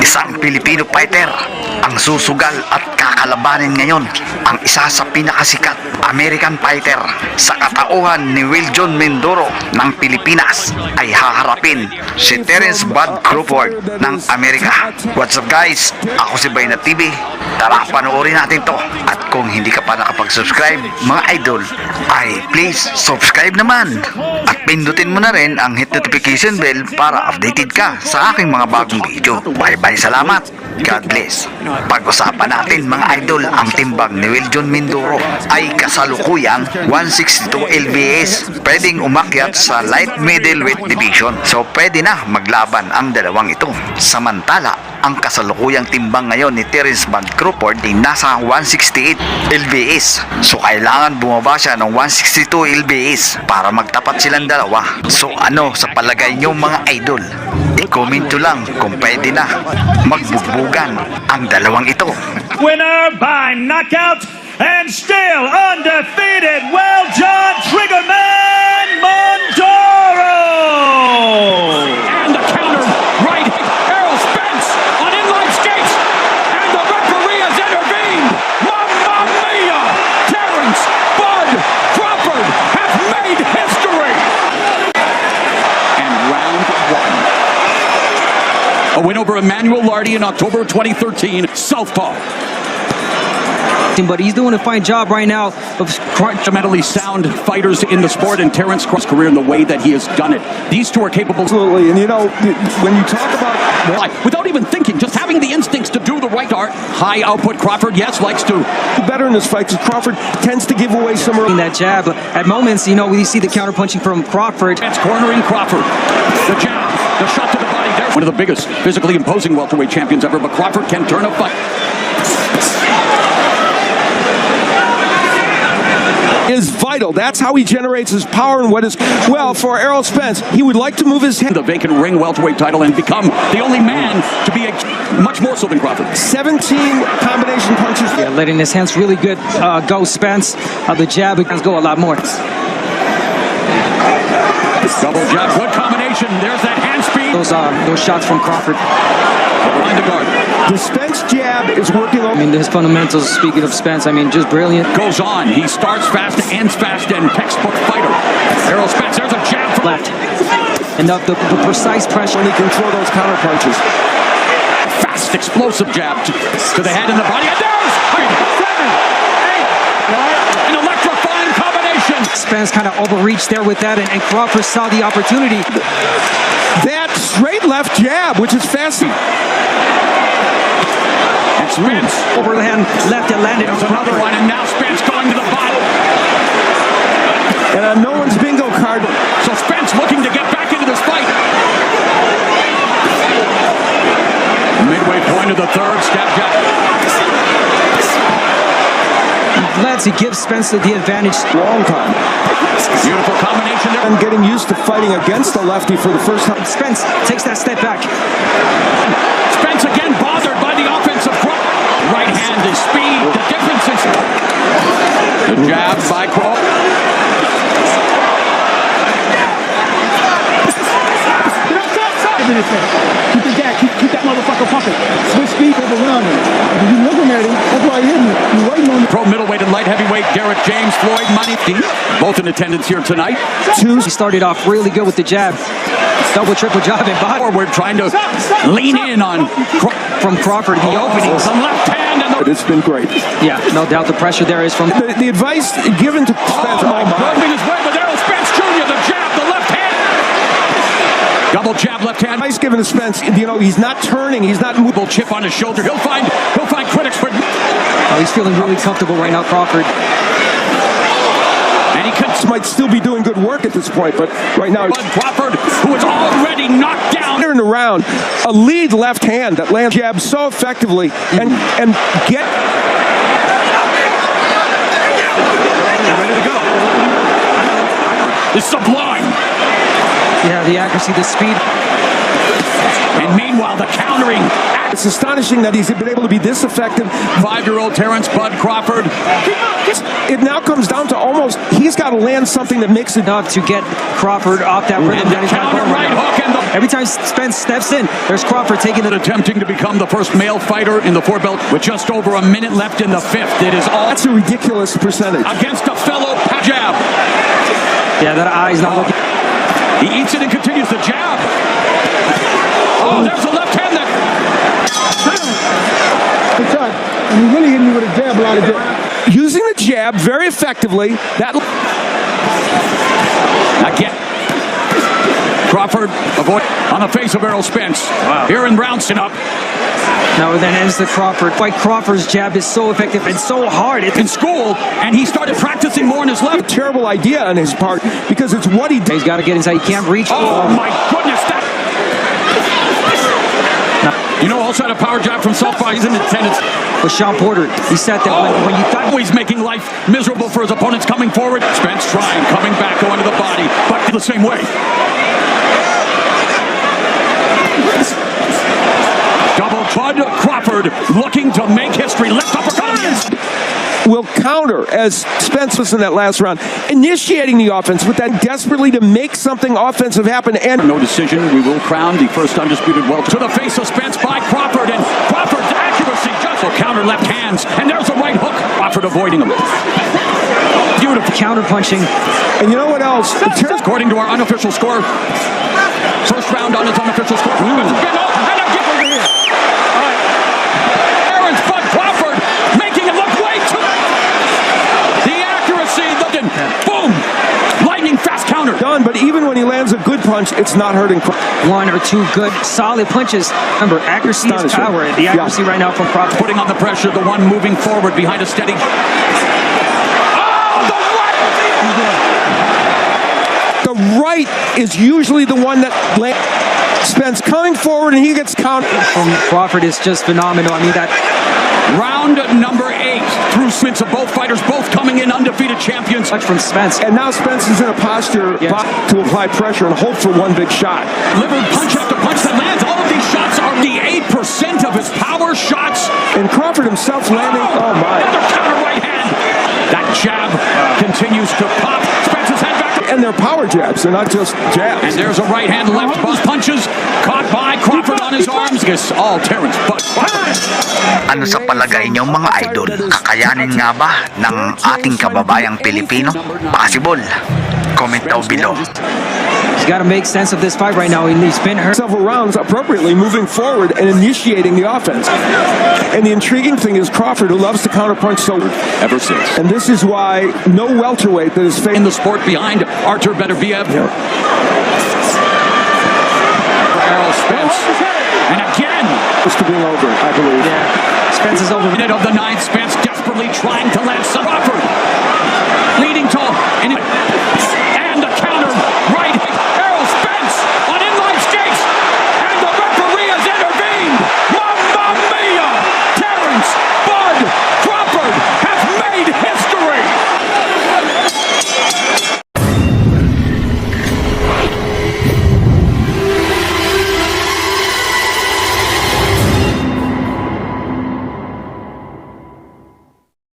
Isang Pilipino fighter ang susugal at kakalabanin ngayon ang isa sa pinakasikat American fighter sa katauhan ni Weljon Mindoro ng Pilipinas ay haharapin si Terrence Crawford ng Amerika. What's up guys? Ako si Baynad TV. Tara, panoorin natin to. At kung hindi ka pa nakapag-subscribe mga idol, ay please subscribe naman. At pindutin mo na rin ang hit notification bell para updated ka sa aking mga bagong video. Bye-bye, salamat. God bless. Pag-usapan natin mga idol, ang timbang ni Weljon Mindoro ay kasalukuyang 162 lbs. Pwedeng umakyat sa light middleweight division. So pwede na maglaban ang dalawang ito. Samantala, ang kasalukuyang timbang ngayon ni Terrence Crawford ay nasa 168 lbs. So kailangan bumaba siya ng 162 lbs para magtapat silang dalawa. So ano sa palagay nyo mga idol? I-comment nyo lang kung pwede na magbugbugan ang dalawang ito. Winner by knockout and still undefeated, Weljon Triggerman Mindoro! And the counter right hit Spence on inline skates, and the referee has intervened. Mamma mia! Terrence Crawford have made history. And round one. A win over Emmanuel Lardy in October 2013, Southpaw. But he's doing a fine job right now of Fundamentally sound fighters in the sport, and Terrence Crawford's career in the way that he has done it. These two are capable. Absolutely, and you know, when you talk about without even thinking, just having the instincts to do the right art. High output Crawford, yes, likes to. better in this fight, because Crawford tends to give away some in that jab. At moments, you know, we see the counter punching from Crawford. It's cornering Crawford. The jab, the shot to the body. There, one of the biggest physically imposing welterweight champions ever, but Crawford can turn a fight. Is vital. That's how he generates his power and what is well for Errol Spence. He would like to move his hand. The vacant ring welterweight title and become the only man to be much more so than Crawford. 17 combination punches. Yeah, letting his hands really good go, Spence. The jab can go a lot more. Double jab, good combination. There's that hand speed. Those shots from Crawford. Behind the guard. The Spence jab is working on. I mean, his fundamentals, speaking of Spence, I mean, just brilliant. Goes on. He starts fast, ends fast, and textbook fighter. Errol Spence, there's a jab from Left. And the precise pressure. When he can throw those counter punches. Fast, explosive jab to the head and the body. And there's 7, 8, an electrifying combination. Spence kind of overreached there with that, and Crawford saw the opportunity. That straight left jab, which is fast. And Spence Overhand left and landed on there's another Crawford. one, and now Spence going to the bottom. And on no one's bingo card. So Spence looking to get back into this fight. Midway point of the third, step jab. Let's he gives Spence the advantage. Long time. Beautiful combination there. And getting used to fighting against the lefty for the first time. Spence takes that step back. Spence again bothered by the offensive front. Right hand is speed. The difference is the jab by Crawford. Keep that motherfucker pumping. Switch speed overwhelm him. If you looking at him, that's why you're hitting him. You're waiting on him. Pro middleweight and light heavyweight Garrett James, Floyd Money, both in attendance here tonight. He started off really good with the jab. Double, triple jab and body. Forward trying to lean in on From Crawford, the opening. some left hand and It's been great. Yeah, no doubt the pressure there is from... The advice given to Spence. Working his way, but Errol Spence Jr. the jab, the left hand. Double jab, left hand. Advice given to Spence. You know, he's not turning. He's not moving. Chip on his shoulder. He'll find critics for. he's feeling really comfortable right now, Crawford. And he could Might still be doing good work at this point, but right now. Crawford, who is already knocked down. In the round, a lead left hand that lands jab so effectively and get. Ready to go. It's sublime. Yeah, the accuracy, the speed. And meanwhile, the countering It's astonishing that he's been able to be this effective. 5-year-old Terrence Bud Crawford. It now comes down to almost, he's got to land something that makes it Enough to get Crawford off that rhythm And that the he's got counter going right right now. hook and the Every time Spence steps in, there's Crawford taking it. attempting to become the first male fighter in the four belt with just over a minute left in the fifth. It is all That's a ridiculous percentage. against a fellow jab. Yeah, that eye's not looking. He eats it and continues the jab. Oh, there's a left hand that Good shot. And he really hit me with a jab a lot of jab. Using the jab very effectively. That again. Crawford avoid on the face of Errol Spence. Wow. Here in bouncing up Now then ends the Crawford. Like Crawford's jab is so effective and so hard. in school, and he started practicing more on his left. terrible idea on his part because it's what he did. He's got to get inside. He can't reach. Oh my goodness! That. You know, also had a power jab from southpaw. He's in attendance. With Sean Porter, he said that when you thought Always making life miserable for his opponents coming forward. Spence trying, coming back, going to the body, but the same way. Double Bud Crawford looking to make history. Left uppercut. Will counter as Spence was in that last round, initiating the offense with that desperately to make something offensive happen. And No decision. We will crown the first undisputed welter. To the face of Spence by Crawford, and Crawford's accuracy just will counter left hands. And there's a right hook. Crawford avoiding him. Beautiful. counter punching. and you know what else? According to our unofficial score, first round on its unofficial score. And again over here. All right. Terrence Bud Crawford making it look way too. The accuracy, boom, lightning fast counter. Done, but even when he lands a good punch, it's not hurting. One or two good, solid punches. Remember, accuracy is Astonishing. power. The accuracy right now from Crawford. Putting on the pressure, the one moving forward behind a steady. The right is usually the one that Spence coming forward and he gets counted. From Crawford is just phenomenal. I mean, that Round number 8 through Spence of both fighters, both coming in undefeated champions. touch from Spence. And now Spence is in a posture Yes. to apply pressure and hope for one big shot. Delivered punch after punch that lands. All of these shots are the 8% of his power shots. And Crawford himself landing, oh my. Another counter right hand. That jab continues to pop. Spence's head back. And they're power jabs, they're not just jabs. And there's a right hand left. Both punches caught by Crawford on his arms. It's all Terrence, but Ano sa palagay niyo mga idol? Kakayanin nga ba ng ating kababayang Pilipino? Possible? Comment down below. He's got to make sense of this fight right now. He's been hurt. Several rounds appropriately moving forward and initiating the offense. And the intriguing thing is Crawford, who loves to counterpunch so ever since. and this is why no welterweight that is In facing the sport behind Artur Beterbiev. Errol Spence. And again. to being over, I believe. Yeah, Spence is over. Minute of the 9th. Spence desperately trying to land some.